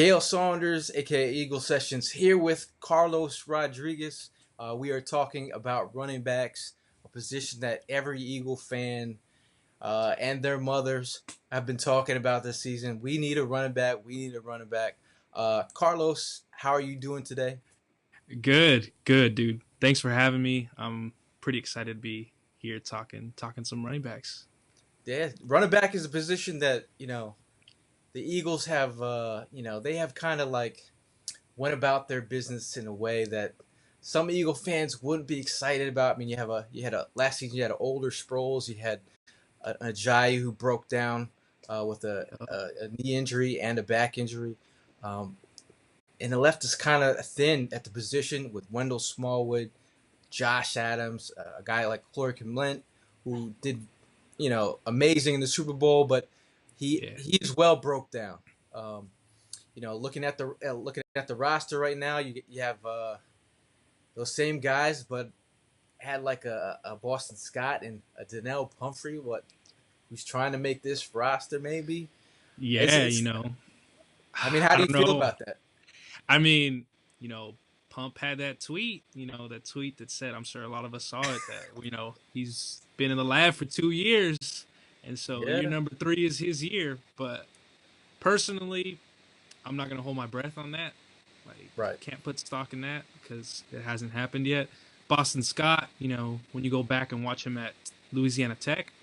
Gayle Saunders, aka Eagle Sessions, here with Carlos Rodriguez. We are talking about running backs, a position that every Eagle fan and their mothers have been talking about this season. We need a running back. We need a running back. Carlos, how are you doing today? Good, dude. Thanks for having me. I'm pretty excited to be here talking some running backs. Yeah, running back is a position that the Eagles have. They have kind of like went about their business in a way that some Eagle fans wouldn't be excited about. I mean, you had a last season you had an older Sproles, you had a Ajayi who broke down with a knee injury and a back injury, um, and the left is kind of thin at the position with Wendell Smallwood, Josh Adams, a guy like Corey Clement who did amazing in the Super Bowl, but Yeah, he's well broke down. Um, looking at the roster right now, you have those same guys, but had like a Boston Scott and a Donnell Pumphrey. Who's trying to make this roster? Maybe it's yeah. it's. I mean, how I do you don't feel know. about that? I mean, you know, Pump had that tweet. That tweet that said, I'm sure a lot of us saw it. That he's been in the lab for 2 years, and so year Yeah, number three is his year. But personally, I'm not gonna hold my breath on that. Like, right. can't put stock in that because it hasn't happened yet. Boston Scott, when you go back and watch him at Louisiana Tech,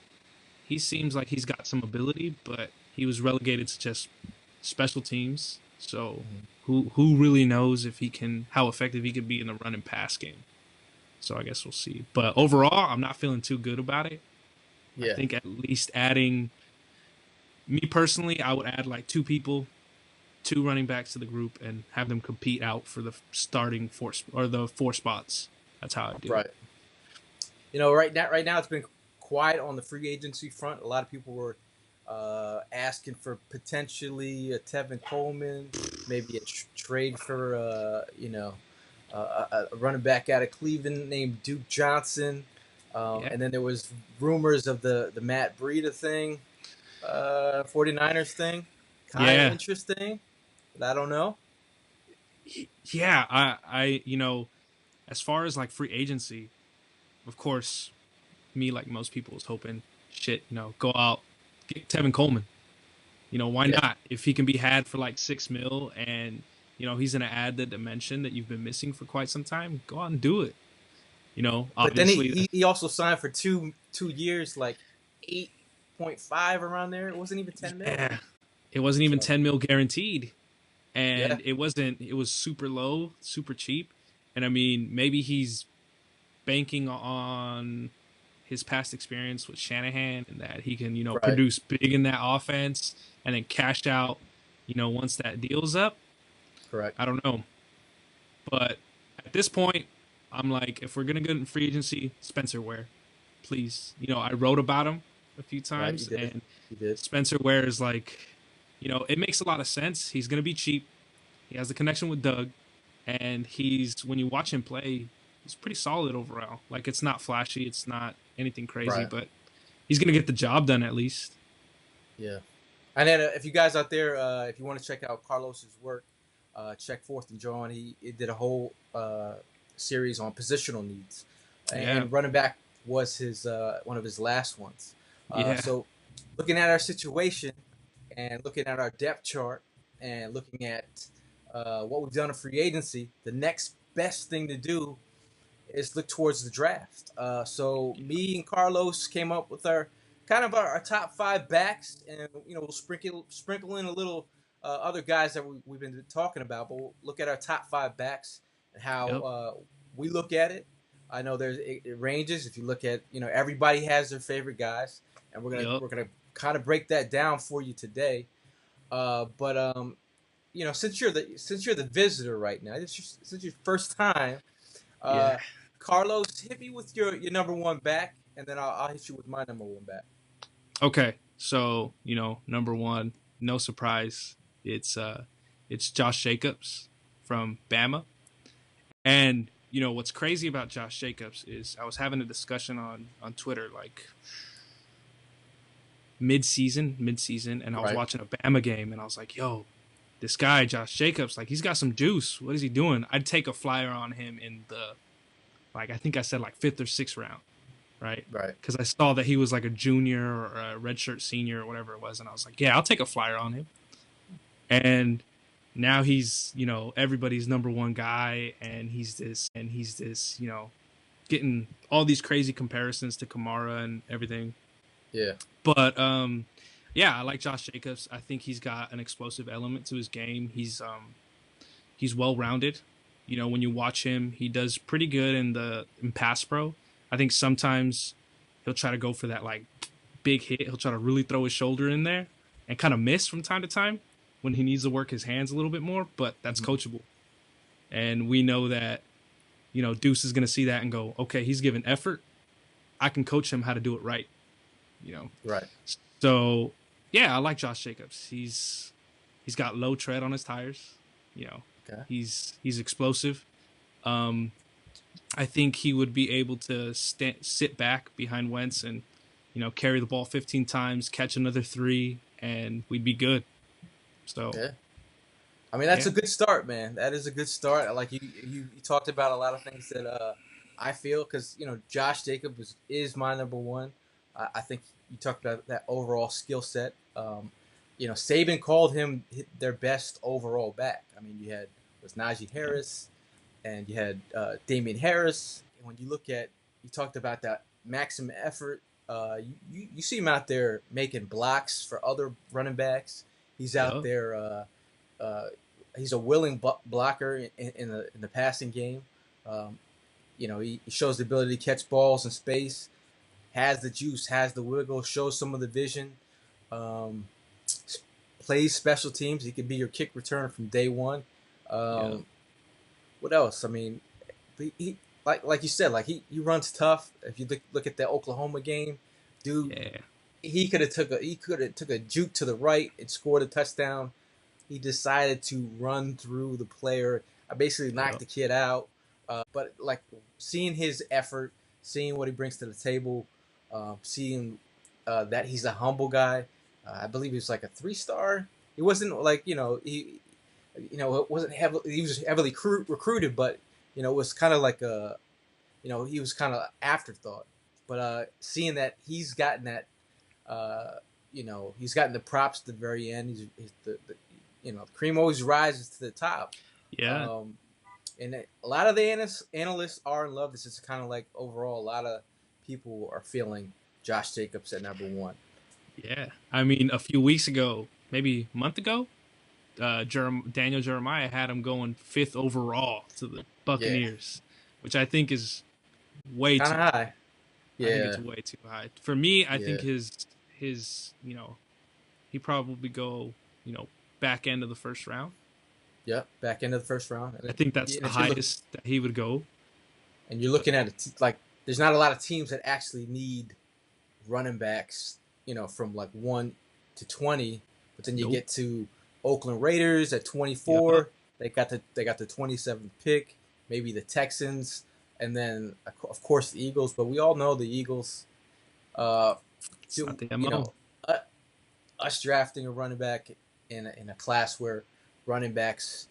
he seems like he's got some ability, but he was relegated to just special teams. So Mhm. who really knows if he can how effective he could be in the run and pass game. So I guess we'll see. But overall, I'm not feeling too good about it. I Yeah, think at least adding me personally, I would add like two running backs to the group and have them compete out for the starting four or the four spots. That's how I do it. right. Right now it's been quiet on the free agency front. A lot of people were asking for potentially a Tevin Coleman, maybe a trade for a running back out of Cleveland named Duke Johnson. Yeah. And then there was rumors of the Matt Breida thing, 49ers thing. Kind of Yeah. interesting, but I don't know. Yeah, I as far as like free agency, of course, me like most people was hoping, shit, go out, get Tevin Coleman. Why Yeah. not? If he can be had for like 6 mil and he's gonna add the dimension that you've been missing for quite some time, go out and do it. But then Obviously, he also signed for two years, like 8.5 around there. It wasn't even 10 mil. yeah, it wasn't even So 10 mil guaranteed, yeah, and it was super low, super cheap, and I mean maybe he's banking on his past experience with Shanahan and that he can, right. produce big in that offense and then cash out, once that deal's up. Correct. I don't know. But at this point, I'm like, if we're going to get in free agency, Spencer Ware, please. I wrote about him a few Right. You times, did. and You did. Spencer Ware is like, it makes a lot of sense. He's going to be cheap. He has the connection with Doug, and when you watch him play, he's pretty solid overall. Like, it's not flashy, it's not anything crazy, Right. but he's going to get the job done at least. Yeah. And then if you guys out there, if you want to check out Carlos's work, check Fourth and Jawn. He did a whole series on positional needs, Yeah, and running back was his one of his last ones. yeah, So looking at our situation and looking at our depth chart and looking at what we've done in free agency, the next best thing to do is look towards the draft. So me and Carlos came up with our top five backs, and we'll sprinkle in a little other guys that we've been talking about. But we'll look at our top five backs and how yep, we look at it. I know it ranges. If you look at everybody has their favorite guys, and yep, we're gonna kind of break that down for you today. But since you're the visitor right now, since your first time, yeah. uh, Carlos, hit me with your number one back, and then I'll hit you with my number one back. Okay, so number one, no surprise, it's Josh Jacobs from Bama, and what's crazy about Josh Jacobs is I was having a discussion on Twitter like mid season, and I was Right. watching a Bama game, and I was like, yo, this guy, Josh Jacobs, like he's got some juice. What is he doing? I'd take a flyer on him in the, like, I think I said like 5th or 6th round, right? Right. Because I saw that he was like a junior or a redshirt senior or whatever it was. And I was like, yeah, I'll take a flyer on him. And now he's, everybody's number one guy. And he's this, getting all these crazy comparisons to Kamara and everything. Yeah. But, yeah, I like Josh Jacobs. I think he's got an explosive element to his game. He's well-rounded. When you watch him, he does pretty good in pass pro. I think sometimes he'll try to go for that like big hit. He'll try to really throw his shoulder in there and kind of miss from time to time when he needs to work his hands a little bit more, but that's coachable. And we know that, Deuce is going to see that and go, okay, he's giving effort. I can coach him how to do it right. Right. So, yeah, I like Josh Jacobs. He's got low tread on his tires. Okay. He's explosive. I think he would be able to sit back behind Wentz and, carry the ball 15 times, catch another 3, and we'd be good. So, yeah. I mean, that's a good start, man. That is a good start. Like you talked about a lot of things that I feel, because Josh Jacobs is my number one. I think you talked about that overall skill set. Saban called him their best overall back. I mean, you had Najee Harris, and you had Damien Harris. And when you talked about that maximum effort. You see him out there making blocks for other running backs. He's out there. He's a willing blocker in the passing game. He shows the ability to catch balls in space. Has the juice, has the wiggle, shows some of the vision. Plays special teams. He could be your kick returner from day one. What else? I mean, he like you said, he runs tough. If you look at the Oklahoma game, dude, he could have took a juke to the right and scored a touchdown. He decided to run through the player. I basically knocked the kid out. But seeing his effort, seeing what he brings to the table, seeing that he's a humble guy. I believe he was like a 3-star. He wasn't it wasn't heavily. He was heavily recruited, but it was kind of like he was kind of afterthought. But seeing that he's gotten that, he's gotten the props at the very end. He's the cream always rises to the top. Yeah. And a lot of the analysts are in love. This is kind of like overall, a lot of people are feeling Josh Jacobs at number one. Yeah. I mean, a few weeks ago, maybe a month ago, Daniel Jeremiah had him going 5th overall to the Buccaneers, which I think is way too high. Yeah. I think it's way too high. For me, I think his he probably go, back end of the first round. Yep, back end of the first round. I think that's the highest that he would go. And you're looking at it there's not a lot of teams that actually need running backs, from 1 to 20. But then you get to Oakland Raiders at 24. They got the 27th pick. Maybe the Texans, and then of course the Eagles. But we all know the Eagles. It's not the MO. Us drafting a running back in a class where running backs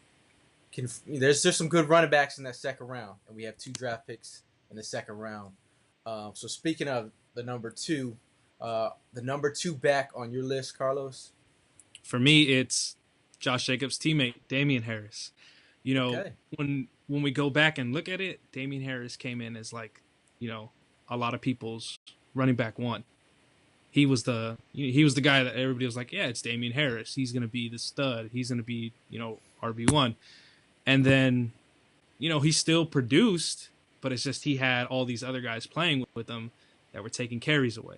there's some good running backs in that second round, and we have 2 draft picks in the second round. So speaking of the number 2, the number 2 back on your list, Carlos. For me, it's Josh Jacobs' teammate, Damien Harris. When we go back and look at it, Damien Harris came in as a lot of people's running back 1. He was the guy that everybody was like, yeah, it's Damien Harris. He's going to be the stud. He's going to be, RB1. And then, he still produced, but it's just he had all these other guys playing with him that were taking carries away.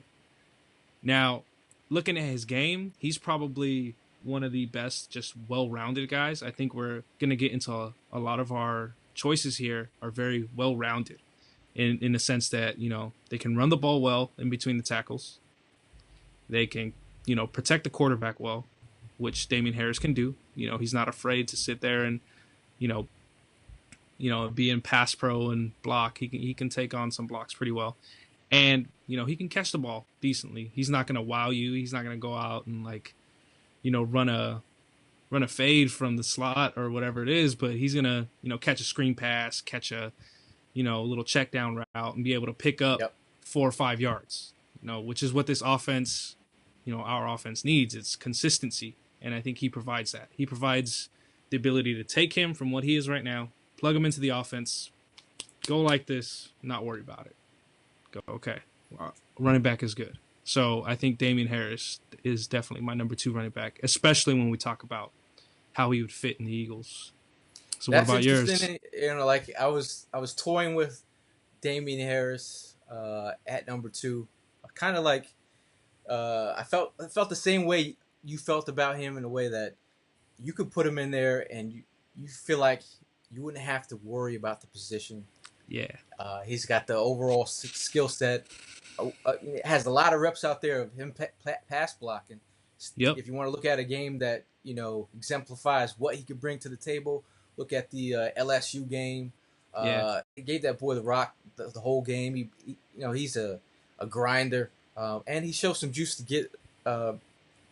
Now, looking at his game, he's probably one of the best, just well-rounded guys. I think we're going to get into a lot of our choices here are very well-rounded in the sense that, they can run the ball well in between the tackles. They can, protect the quarterback well, which Damien Harris can do. He's not afraid to sit there and, be in pass pro and block. He can take on some blocks pretty well. And, he can catch the ball decently. He's not going to wow you. He's not going to go out and run a run a fade from the slot or whatever it is, but he's gonna, catch a screen pass, catch a, a little check down route, and be able to pick up Yep. 4 or 5 yards. Which is what this offense, our offense needs. It's consistency, and I think he provides that. He provides the ability to take him from what he is right now, plug him into the offense, go like this, not worry about it. Go, okay, running back is good. So I think Damien Harris is definitely my number 2 running back, especially when we talk about how he would fit in the Eagles. So That's what about yours? Like I was toying with Damien Harris at number 2. Kind of like I felt the same way you felt about him, in a way that you could put him in there and you feel like you wouldn't have to worry about the position. Yeah. He's got the overall skill set. Has a lot of reps out there of him pass blocking. Yep. If you want to look at a game that exemplifies what he could bring to the table, look at the LSU game. He gave that boy the rock the whole game. He's a grinder, and he shows some juice to get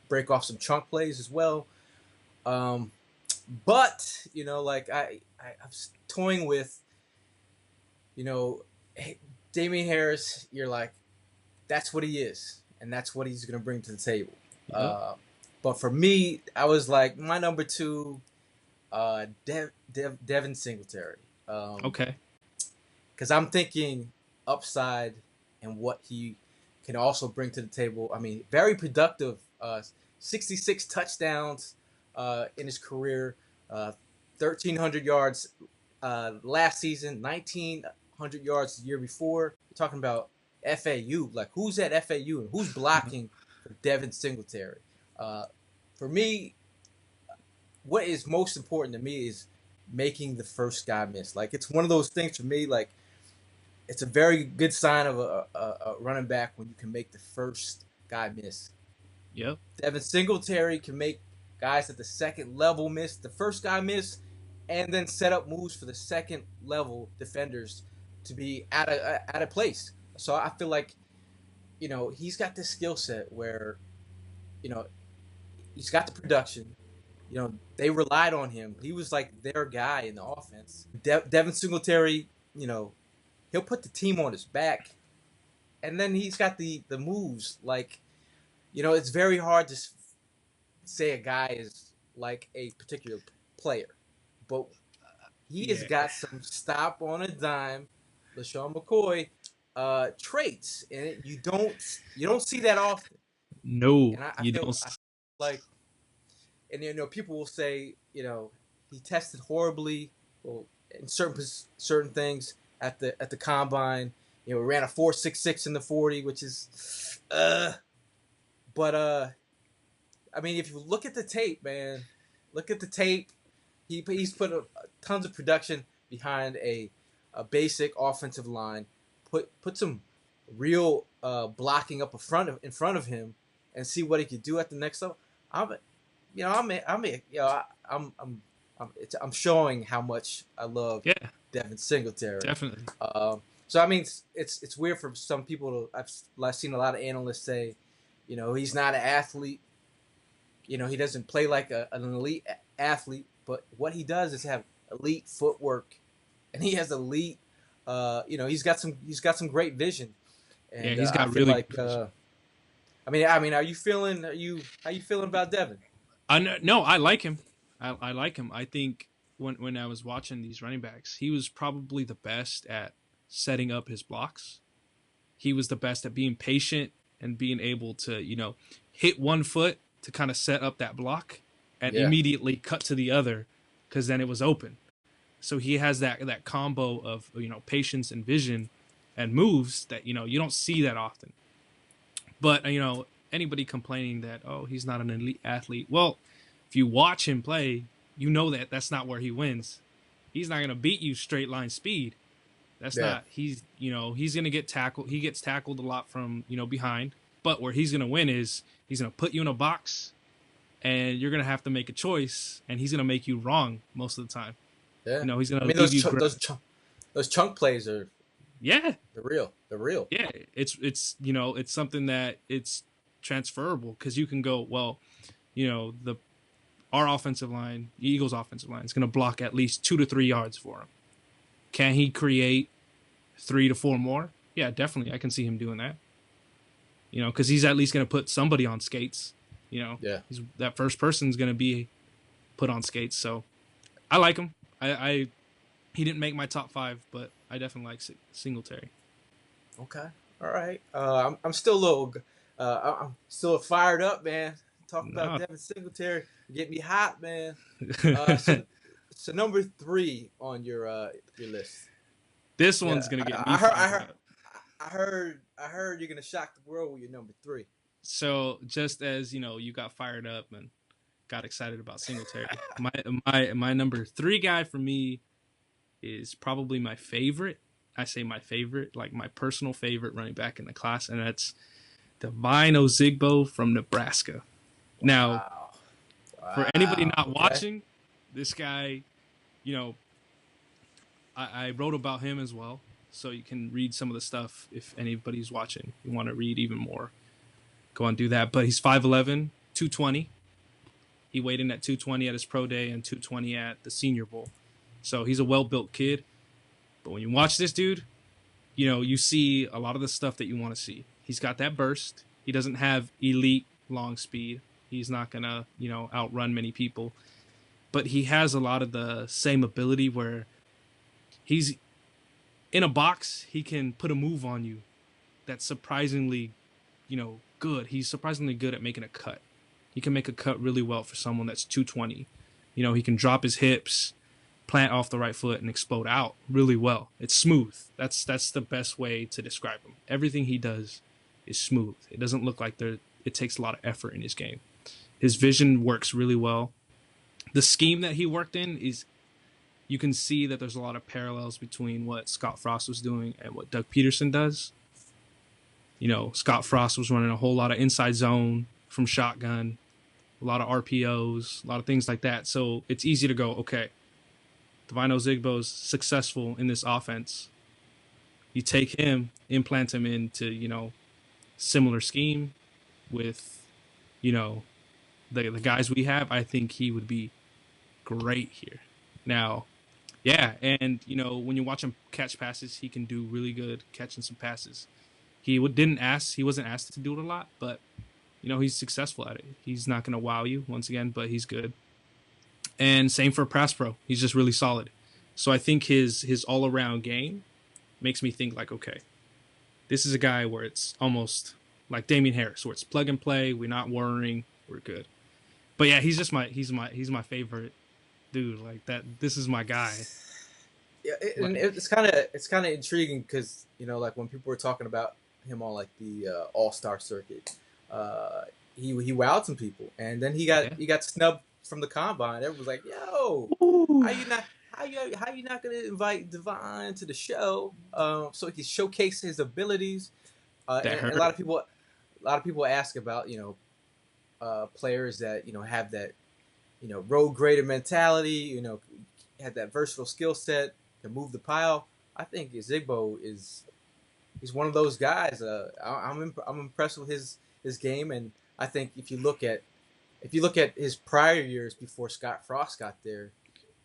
break off some chunk plays as well. But like I'm toying with, Damien Harris. You're like, that's what he is, and that's what he's going to bring to the table. Yep. But for me, I was like, my number 2, Devin Singletary. Okay. Because I'm thinking upside and what he can also bring to the table. I mean, very productive. 66 touchdowns in his career. 1,300 yards last season. 1,900 yards the year before. We're talking about FAU. Like, who's at FAU and who's blocking for Devin Singletary? For me, what is most important to me is making the first guy miss. Like, it's one of those things for me, like, it's a very good sign of a running back when you can make the first guy miss. Yep. Devin Singletary can make guys at the second level miss, the first guy miss, and then set up moves for the second level defenders to be out of place. So I feel like, he's got this skill set where, he's got the production. They relied on him. He was like their guy in the offense. Devin Singletary, he'll put the team on his back, and then he's got the moves. Like, it's very hard to say a guy is like a particular player, but he has got some stop on a dime, LaShawn McCoy traits, and you don't see that often. No, And I you feel don't. like, and people will say, he tested horribly, well, in certain things at the combine. Ran a 4.66 in the 40, which is, but I mean, if you look at the tape, man, he's put tons of production behind a basic offensive line. Put some real blocking up in front of him, and see what he could do at the next level. I'm showing how much I love Devin Singletary. Definitely. So I mean, it's weird for some people I've seen a lot of analysts say, he's not an athlete. He doesn't play like an elite athlete, but what he does is have elite footwork, and he has elite. He's got some great vision. And, yeah, he's got really. I mean, how you feeling about Devin? No, I like him. I like him. I think when I was watching these running backs, he was probably the best at setting up his blocks. He was the best at being patient and being able to, hit one foot to kind of set up that block and immediately cut to the other, because then it was open. So he has that combo of, patience and vision and moves that, you don't see that often. But, anybody complaining that, he's not an elite athlete. Well, if you watch him play, that that's not where he wins. He's not going to beat you straight line speed. That's not, he's going to get tackled. He gets tackled a lot from, behind. But where he's going to win is he's going to put you in a box, and you're going to have to make a choice, and he's going to make you wrong most of the time. Yeah. He's going to leave you. Those chunk plays are. Yeah. They're real. Yeah. It's something that it's transferable, because you can go, well, the our offensive line, the Eagles' offensive line, is going to block at least 2 to 3 yards for him. Can he create 3 to 4 more? Yeah, definitely. I can see him doing that. You know, because he's at least going to put somebody on skates. You know, Yeah. That first person's going to be put on skates. So I like him. He didn't make my top 5, but I definitely like Singletary. Okay. All right. I'm still a little. I'm still fired up, man. Talk about No. Devin Singletary. Get me hot, man. So, so number 3 on your list. This Yeah, one's gonna get me I heard. fired up. I heard you're gonna shock the world with your number 3. So just as you got fired up and got excited about Singletary, my number 3 guy for me is probably my favorite. I say my favorite, like my personal favorite running back in the class, and that's Tevin Coleman from Nebraska. Now, for anybody not watching, this guy, I wrote about him as well, so you can read some of the stuff if anybody's watching. You want to read even more, go and do that. But he's 5'11", 220. He weighed in at 220 at his pro day and 220 at the Senior Bowl. So he's a well-built kid. But when you watch this dude, you see a lot of the stuff that you want to see. He's got that burst. He doesn't have elite long speed. He's not going to, outrun many people. But he has a lot of the same ability where he's in a box. He can put a move on you that's surprisingly, good. He's surprisingly good at making a cut. He can make a cut really well for someone that's 220. He can drop his hips, plant off the right foot, and explode out really well. It's smooth. That's the best way to describe him. Everything he does is smooth. It doesn't look like it takes a lot of effort in his game. His vision works really well. The scheme that he worked in is, you can see that there's a lot of parallels between what Scott Frost was doing and what Doug Peterson does. Scott Frost was running a whole lot of inside zone from shotgun, a lot of RPOs, a lot of things like that. So it's easy to go, okay, Tevin Coleman's successful in this offense. You take him, implant him into, similar scheme with, the guys we have. I think he would be great here. Now, yeah, and, when you watch him catch passes, he can do really good catching some passes. He wasn't asked to do it a lot, but, he's successful at it. He's not going to wow you, once again, but he's good. And same for pass pro. He's just really solid. So I think his all-around game makes me think like, okay, this is a guy where it's almost like Damien Harris, where it's plug and play. We're not worrying. We're good. But yeah, he's my favorite dude. Like that. This is my guy. Yeah, and it's kind of intriguing because like when people were talking about him on like the All-Star circuit, he wowed some people, and then he got snubbed from the combine. Everyone was like, "Yo, how you not gonna invite Tevin to the show so he can showcase his abilities?" And a lot of people ask about players that have that road grader mentality, have that versatile skill set to move the pile. I think Zigbo is one of those guys. I'm impressed with his game, and I think if you look at his prior years before Scott Frost got there,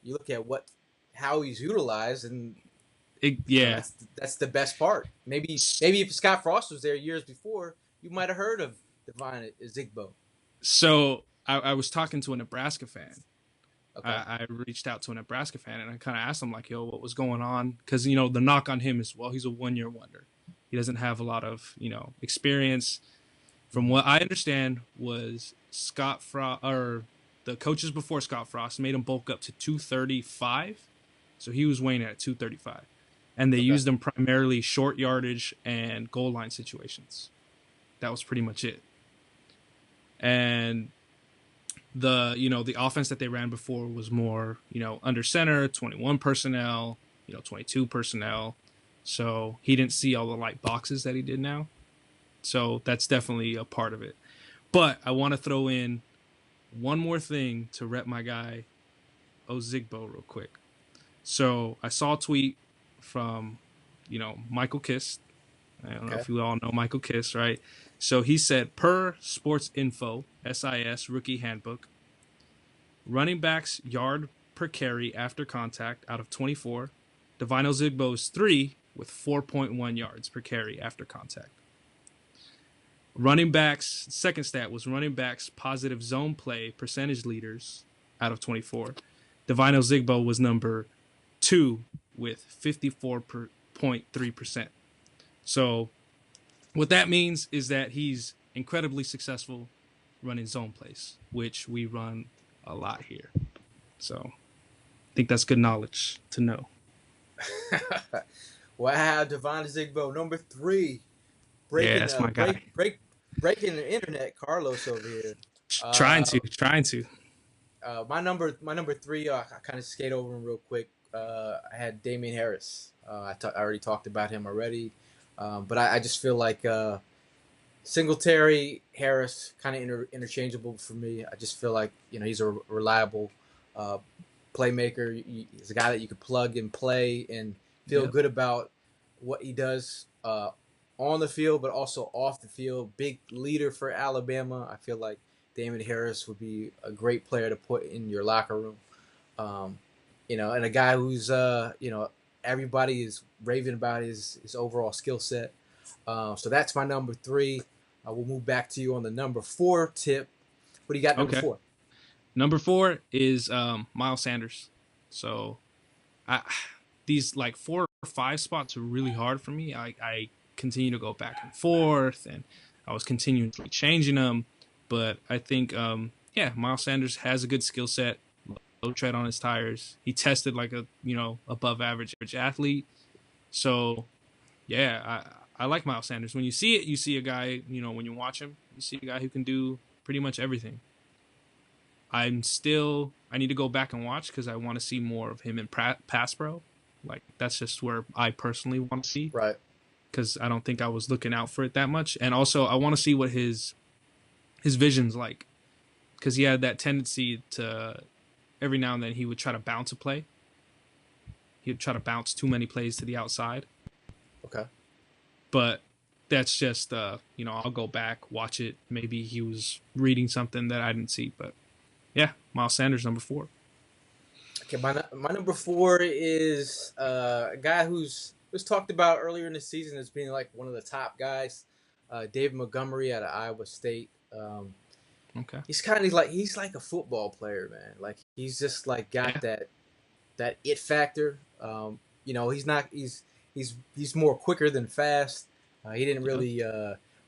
you look at how he's utilized, and that's the best part. Maybe if Scott Frost was there years before, you might have heard of Tevin Coleman. So I was talking to a Nebraska fan. Okay. I reached out to a Nebraska fan and I kind of asked him like, "Yo, what was going on?" Because the knock on him is, well, he's a 1-year wonder. He doesn't have a lot of experience. From what I understand, was Scott Frost or the coaches before Scott Frost made him bulk up to 235, so he was weighing at 235, and they used him primarily short yardage and goal line situations. That was pretty much it. And the offense that they ran before was more under center, 21 personnel, 22 personnel. So he didn't see all the light boxes that he did now. So that's definitely a part of it. But I want to throw in one more thing to rep my guy Ozigbo real quick. So I saw a tweet from Michael Kiss. I don't know if you all know Michael Kiss, right? So he said, per Sports Info, SIS Rookie Handbook, Running backs yard per carry after contact out of 24. Devine Ozigbo's 3 with 4.1 yards per carry after contact. Running backs, second stat was running backs positive zone play percentage leaders out of 24. Devine Ozigbo was number 2 with 54.3%. So what that means is that he's incredibly successful running zone plays, which we run a lot here. So I think that's good knowledge to know. Wow, Devon Zigbo, number 3. Yeah, that's my guy. Breaking the internet, Carlos over here. Trying to. My number 3, I kind of skate over him real quick. I had Damien Harris. I already talked about him already, but I just feel like Singletary, Harris, kind of interchangeable for me. I just feel like he's a reliable playmaker. He's a guy that you could plug and play and feel good about what he does on the field, but also off the field. Big leader for Alabama. I feel like Damien Harris would be a great player to put in your locker room. And a guy who's everybody is raving about his overall skill set. So that's my number 3. We'll move back to you on the number 4 tip. What do you got number 4? Number 4 is Miles Sanders. So these like 4 or 5 spots are really hard for me. I continue to go back and forth, and I was continually changing them. But I think, Miles Sanders has a good skill set, low tread on his tires. He tested like a above average athlete. So I like Miles Sanders. When you see it, you see a guy, when you watch him, you see a guy who can do pretty much everything. I need to go back and watch because I want to see more of him in pass pro. Like, that's just where I personally want to see. Right. Because I don't think I was looking out for it that much. And also, I want to see what his vision's like. Because he had that tendency to, every now and then, he would try to bounce a play. He would try to bounce too many plays to the outside. Okay. But that's just, I'll go back, watch it. Maybe he was reading something that I didn't see. But, yeah, Miles Sanders, number 4. Okay, my number 4 is a guy who's talked about earlier in the season as being like one of the top guys, David Montgomery out of Iowa State. Okay. He's kind of like he's like a football player, man. Like he's just like got that it factor. He's not he's more quicker than fast. He didn't really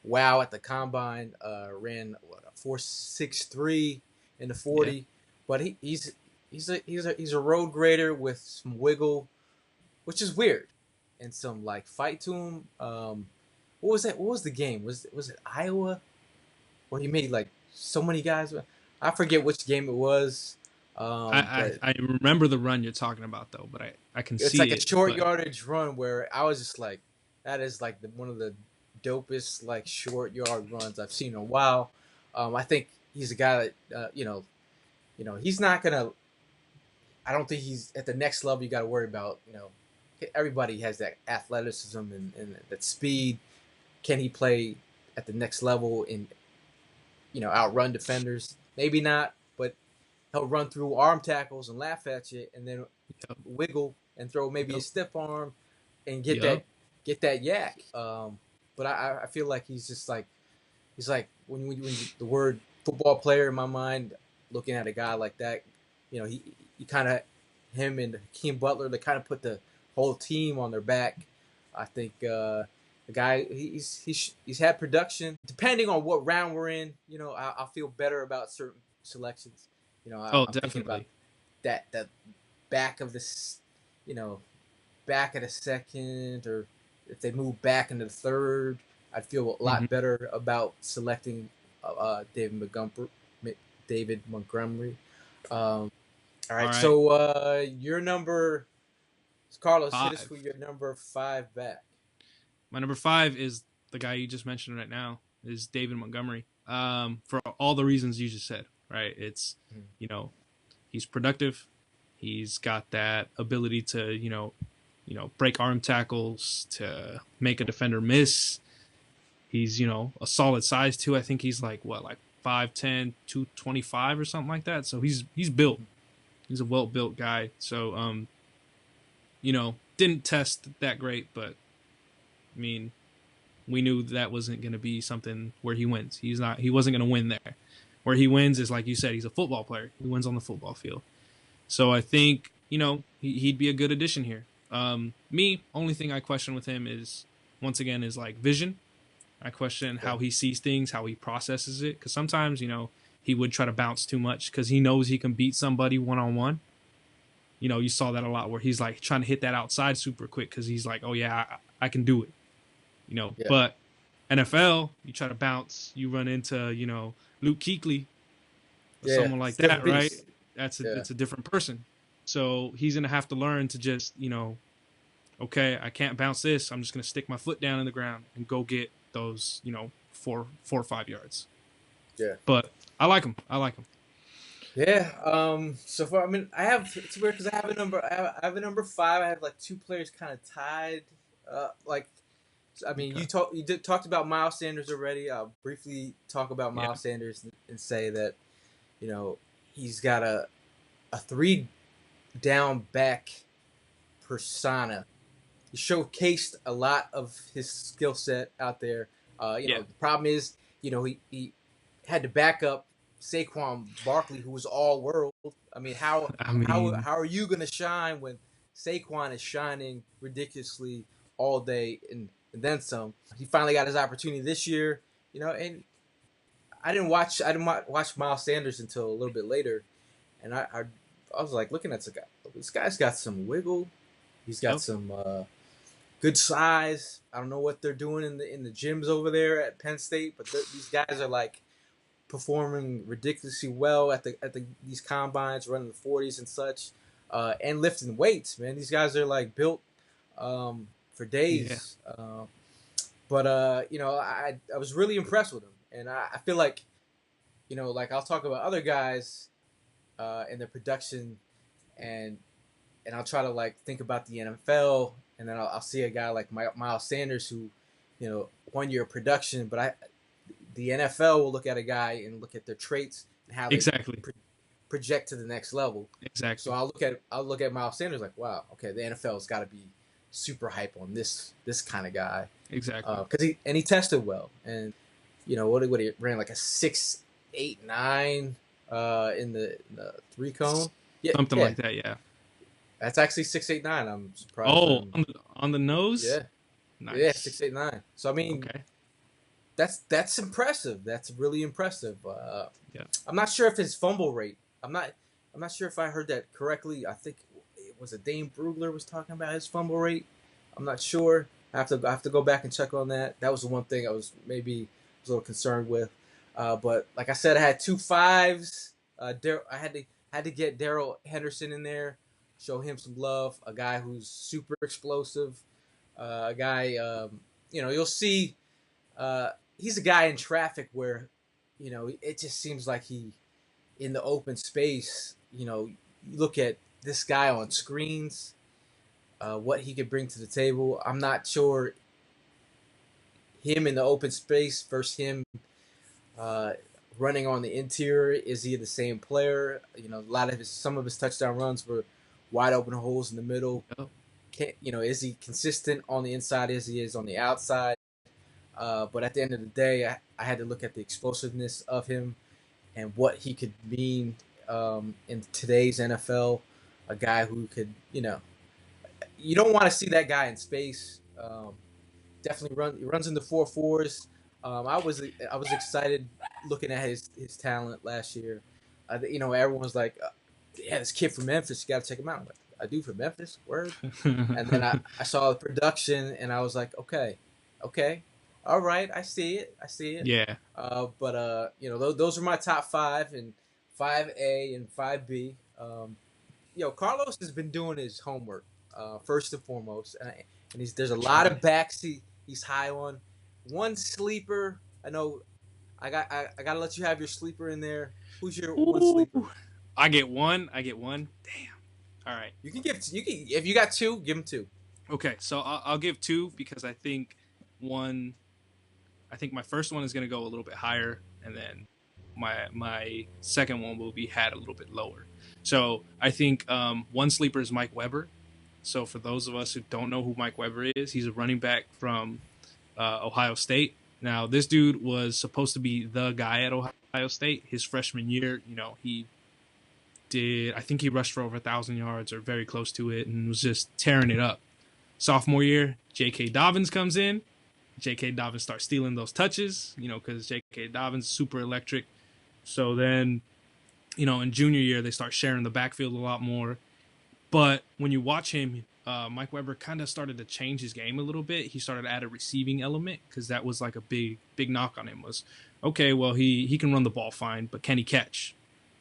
wow at the combine. Ran a 4.63 in the 40, but he's a road grader with some wiggle, which is weird, and some like fight to him. What was that? What was the game? Was it Iowa, where he made like so many guys? I forget which game it was. I remember the run you're talking about though, but I can see it's like it, a short yardage run where I was just like, that is like one of the dopest like short yard runs I've seen in a while. I think he's a guy that he's not gonna. I don't think he's at the next level. You got to worry about. Everybody has that athleticism and that speed. Can he play at the next level and outrun defenders? Maybe not, but he'll run through arm tackles and laugh at you, and then wiggle and throw maybe a stiff arm and get that yak. But I feel like he's just like when the word football player in my mind, looking at a guy like that, he kind of him and Hakeem Butler, they kind of put the whole team on their back. I think the guy he's had production. Depending on what round we're in, I'll feel better about certain selections. I'm definitely thinking about that back of this, back of the second, or if they move back into the third, I'd feel a lot better about selecting David Montgomery. All right. So your number, Carlos, 5. hit us with your number 5 back. My number 5 is the guy you just mentioned right now, is David Montgomery. For all the reasons you just said, right? It's, he's productive. He's got that ability to, break arm tackles, to make a defender miss. He's, a solid size too. I think he's like 5'10", 225 or something like that. So he's built. He's a well-built guy. So, didn't test that great, but, I mean, we knew that wasn't going to be something where he wins. He wasn't going to win there. Where he wins is, like you said, he's a football player. He wins on the football field. So I think, he'd be a good addition here. Only thing I question with him is, once again, is like vision. I question how he sees things, how he processes it. Because sometimes, he would try to bounce too much because he knows he can beat somebody one-on-one. You saw that a lot where he's like trying to hit that outside super quick because he's like, oh, yeah, I can do it. Yeah. But NFL, you try to bounce, you run into, Luke Kuechly or someone like that, right? It's a different person. So he's going to have to learn to just, okay, I can't bounce this. I'm just going to stick my foot down in the ground and go get those, 4 or 5 yards. Yeah. But I like him. Yeah. So far, it's weird because I have a number 5. I have like 2 players kind of tied. You talked about Miles Sanders already. I'll briefly talk about Miles Sanders and say that, he's got a 3 down back persona. He showcased a lot of his skill set out there. The problem is, he had to back up Saquon Barkley, who was all world. How are you going to shine when Saquon is shining ridiculously all day and then some? He finally got his opportunity this year, and I didn't watch Miles Sanders until a little bit later, and I was like looking at this guy. This guy's got some wiggle. He's got some good size. I don't know what they're doing in the gyms over there at Penn State, but these guys are like performing ridiculously well at these combines, running the 40s and such, and lifting weights. Man, these guys are like built for days. Yeah. I was really impressed with him, and I feel like, like I'll talk about other guys and their production, and I'll try to like think about the NFL, and then I'll see a guy like Miles Sanders who, 1 year of production, but the NFL will look at a guy and look at their traits and how they project to the next level. Exactly. So I'll look at Miles Sanders like, wow, okay, the NFL's got to be super hype on this kind of guy. Exactly. Because he tested well, and what he ran like a 6.89 in the 3 cone. Something like that. Yeah. That's actually 6.89. I'm surprised. Oh, on the nose. Yeah. Nice. Yeah, 6.89. So okay. That's impressive. That's really impressive. I'm not sure if his fumble rate. I'm not sure if I heard that correctly. I think it was Dane Brugler was talking about his fumble rate. I'm not sure. I have to go back and check on that. That was the one thing I was a little concerned with. But like I said, I had 2 5s. I had to get Darrell Henderson in there, show him some love. A guy who's super explosive. A guy, you'll see. He's a guy in traffic where, it just seems like he, in the open space, you look at this guy on screens, what he could bring to the table. I'm not sure him in the open space versus him running on the interior. Is he the same player? Some of his touchdown runs were wide open holes in the middle. Is he consistent on the inside as he is on the outside? But at the end of the day, I had to look at the explosiveness of him and what he could mean in today's NFL. A guy who could, you don't want to see that guy in space. Definitely runs in the 4.4s. I was excited looking at his talent last year. Everyone was like, "Yeah, this kid from Memphis, you got to check him out." I'm like, I do from Memphis, word. And then I saw the production, and I was like, okay. All right, I see it. Yeah. Those are my top 5, and 5A and 5B. Carlos has been doing his homework, first and foremost, and there's a lot of backs he's high on. One sleeper, I know. I gotta let you have your sleeper in there. Who's your one sleeper? I get one. Damn. All right. You can if you got 2, give him 2. Okay, so I'll give 2 because I think my first one is going to go a little bit higher, and then my second one will be had a little bit lower. So I think one sleeper is Mike Weber. So for those of us who don't know who Mike Weber is, he's a running back from Ohio State. Now this dude was supposed to be the guy at Ohio State his freshman year. You know, I think he rushed for over 1,000 yards or very close to it and was just tearing it up. Sophomore year, J.K. Dobbins comes in. J.K. Dobbins starts stealing those touches, you know, because J.K. Dobbins is super electric. So then, you know, in junior year, they start sharing the backfield a lot more. But when you watch him, Mike Weber kind of started to change his game a little bit. He started to add a receiving element because that was like a big knock on him was, okay, well, he can run the ball fine, but can he catch?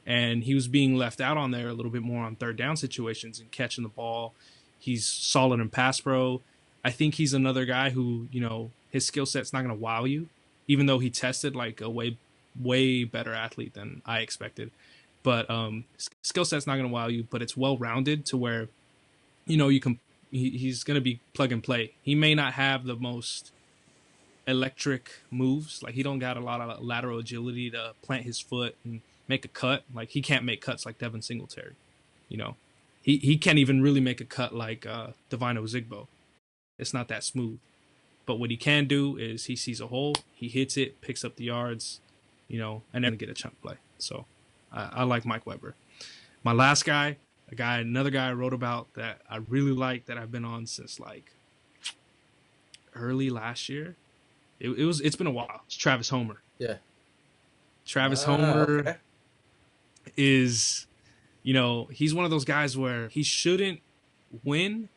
And he was being left out on there a little bit more on third down situations and catching the ball. He's solid in pass pro. I think he's another guy who, you know, his skill set's not going to wow you, even though he tested like a way better athlete than I expected. But skill set's not going to wow you, but it's well-rounded to where, you know, he's going to be plug and play. He may not have the most electric moves. Like he don't got a lot of lateral agility to plant his foot and make a cut. Like he can't make cuts like Devin Singletary. You know, he can't even really make a cut like Divine Ozigbo. It's not that smooth. But what he can do is he sees a hole, he hits it, picks up the yards, you know, and then get a chunk play. So I like Mike Weber. My last guy, another guy I wrote about that I really like that I've been on since like early last year. It's been a while. It's Travis Homer. Yeah. Travis Homer okay. is, you know, he's one of those guys where he shouldn't win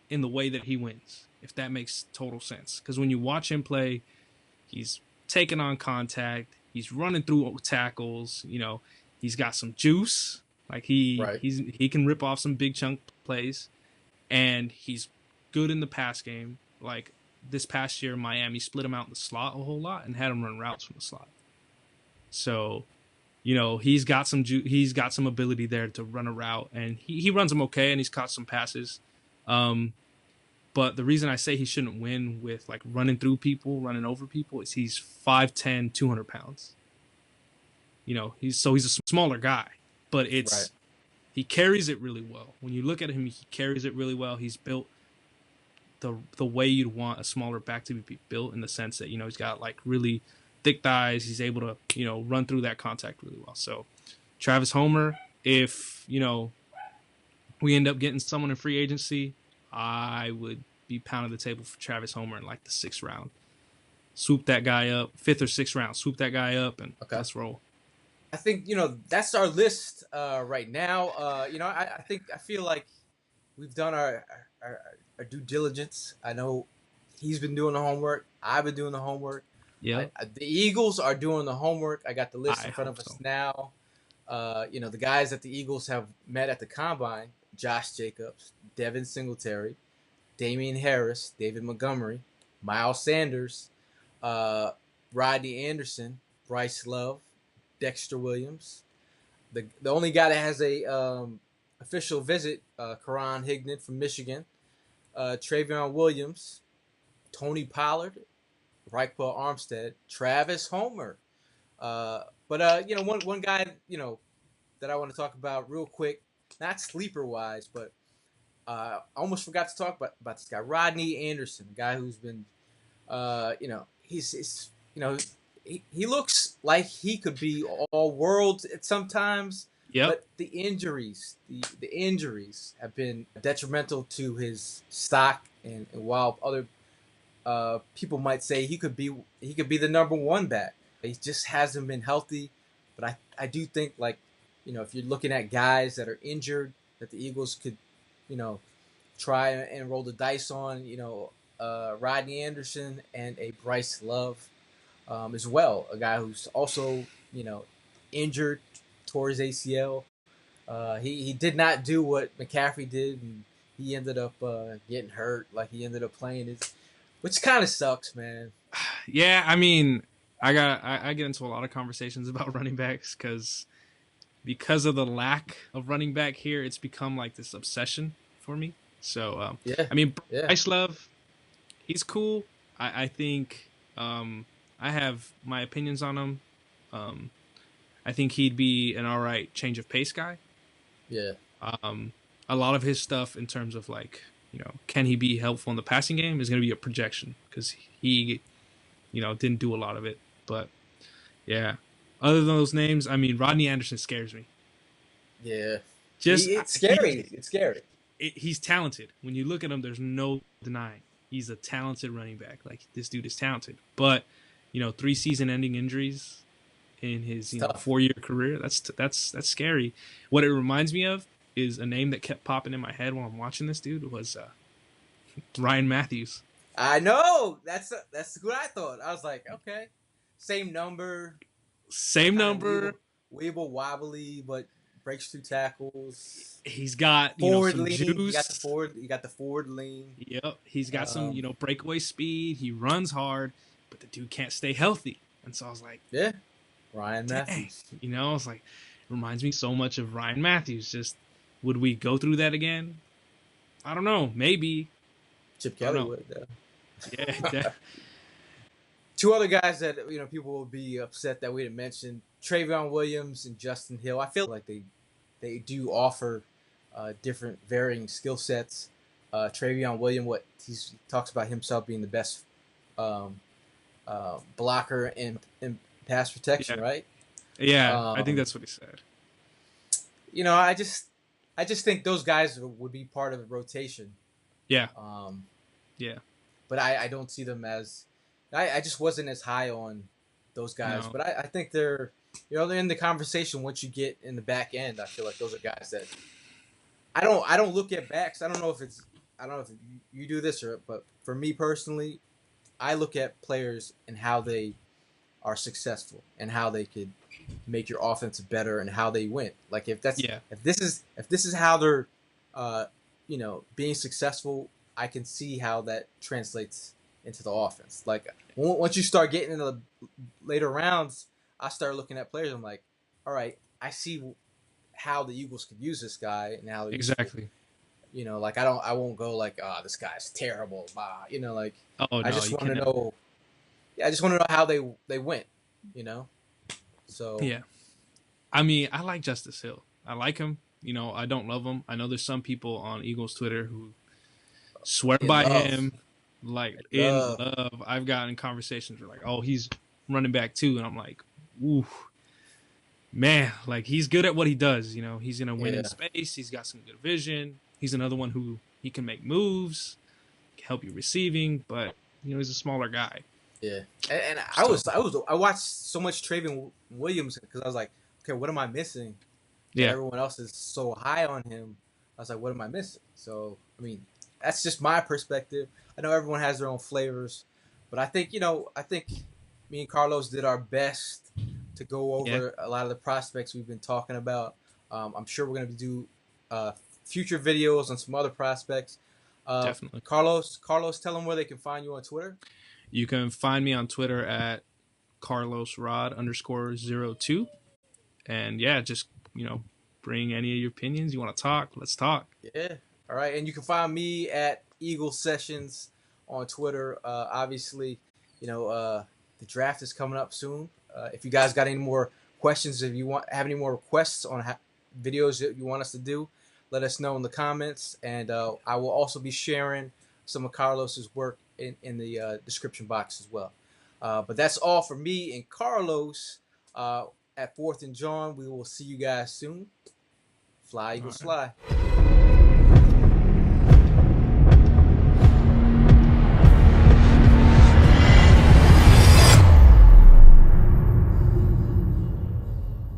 in the way that he wins, if that makes total sense. Because when you watch him play, he's taking on contact, he's running through tackles, you know, he's got some juice. Like he can rip off some big chunk plays, and he's good in the pass game. Like this past year, Miami split him out in the slot a whole lot and had him run routes from the slot. So, you know, he's got some ability there to run a route, and he runs them okay, and he's caught some passes. But the reason I say he shouldn't win with like running through people, running over people, is he's 5'10", 200 pounds. You know, he's a smaller guy, but he carries it really well. When you look at him, he carries it really well. He's built the way you'd want a smaller back to be built, in the sense that, you know, he's got like really thick thighs. He's able to, you know, run through that contact really well. So Travis Homer, if, you know, we end up getting someone in free agency, I would be pounding the table for Travis Homer in like the 6th round. Swoop that guy up, 5th or 6th round. Swoop that guy up, and let's roll. I think, you know, that's our list right now. You know, I feel like we've done our due diligence. I know he's been doing the homework. I've been doing the homework. Yeah. The Eagles are doing the homework. I got the list in front of us now. You know, the guys that the Eagles have met at the Combine: Josh Jacobs, Devin Singletary, Damien Harris, David Montgomery, Miles Sanders, Rodney Anderson, Bryce Love, Dexter Williams. The only guy that has a official visit, Karan Higdon from Michigan, Travion Williams, Tony Pollard, Raekwon Armstead, Travis Homer. But you know, one guy, you know, that I want to talk about real quick, not sleeper wise, but I almost forgot to talk about this guy, Rodney Anderson, a guy who's been, you know, he's you know, he looks like he could be all world at sometimes. Yep. But the injuries have been detrimental to his stock, and while other people might say he could be the number one back, he just hasn't been healthy. But I do think, like, you know, if you're looking at guys that are injured that the Eagles could, you know, try and roll the dice on, you know, Rodney Anderson and a Bryce Love as well, a guy who's also, you know, injured, tore his ACL. He did not do what McCaffrey did, and he ended up getting hurt. Like, he ended up playing which kind of sucks, man. Yeah, I mean, I get into a lot of conversations about running backs because of the lack of running back here. It's become like this obsession for me. So yeah, I mean, Bryce Love, he's cool. I think I have my opinions on him. I think he'd be an all right change of pace guy. Yeah. A lot of his stuff in terms of like, can he be helpful in the passing game is going to be a projection because he, didn't do a lot of it. But yeah, other than those names, I mean, Rodney Anderson scares me. Yeah. Just It's scary. It's scary. He's talented. When you look at him, there's no denying he's a talented running back. Like this dude is talented, but 3 season-ending injuries in his 4-year career. That's scary. What it reminds me of is a name that kept popping in my head while I'm watching this dude was Ryan Mathews. I know. That's what I thought. I was like, okay, same number, weeble wobbly, but breaks through tackles. He's got forward some lean. juice. You got the forward lean. Yep. He's got some breakaway speed. He runs hard, but the dude can't stay healthy. And so I was like, yeah, Ryan Mathews. I was like, it reminds me so much of Ryan Mathews. Just would we go through that again? I don't know. Maybe. Chip Kelly would. Yeah. 2 other guys that people will be upset that we didn't mention: Travion Williams and Justin Hill. I feel like they do offer different varying skill sets. Travion Williams, he talks about himself being the best blocker in pass protection, right? Yeah, I think that's what he said. I just think those guys would be part of the rotation. Yeah. Yeah. But I don't see them as. I just wasn't as high on those guys, but I think they're they're in the conversation once you get in the back end. I feel like those are guys that I don't look at backs. I don't know if you do this but for me personally, I look at players and how they are successful and how they could make your offense better and how they win. Like if this is how they're being successful, I can see how that translates into the offense. Like once you start getting into the later rounds, I start looking at players. I'm like, all right, I see how the Eagles could use this guy and how exactly. Like I won't go like, this guy's terrible. Like I just want to know. Yeah, I just want to know how they went. So yeah, I mean, I like Justice Hill. I like him. I don't love him. I know there's some people on Eagles Twitter who swear by him. Like in love. I've gotten conversations where like, oh, he's running back too, and I'm like, ooh, man, like he's good at what he does. He's gonna win in space. He's got some good vision. He's another one who he can make moves, can help you receiving, but he's a smaller guy. Yeah, and I watched so much Travion Williams because I was like, okay, what am I missing? Yeah, everyone else is so high on him. I was like, what am I missing? So I mean, that's just my perspective. I know everyone has their own flavors, but I think me and Carlos did our best to go over a lot of the prospects we've been talking about. I'm sure we're going to do future videos on some other prospects. Definitely. Carlos, tell them where they can find you on Twitter. You can find me on Twitter at CarlosRod_02. And yeah, just, bring any of your opinions. You want to talk? Let's talk. Yeah. All right. And you can find me at Eagle Sessions on Twitter. Obviously, the draft is coming up soon. If you guys got any more questions, if you have any more requests on videos that you want us to do, let us know in the comments. And I will also be sharing some of Carlos's work in the description box as well. But that's all for me and Carlos at 4th and Jawn. We will see you guys soon. Fly, Eagles, fly.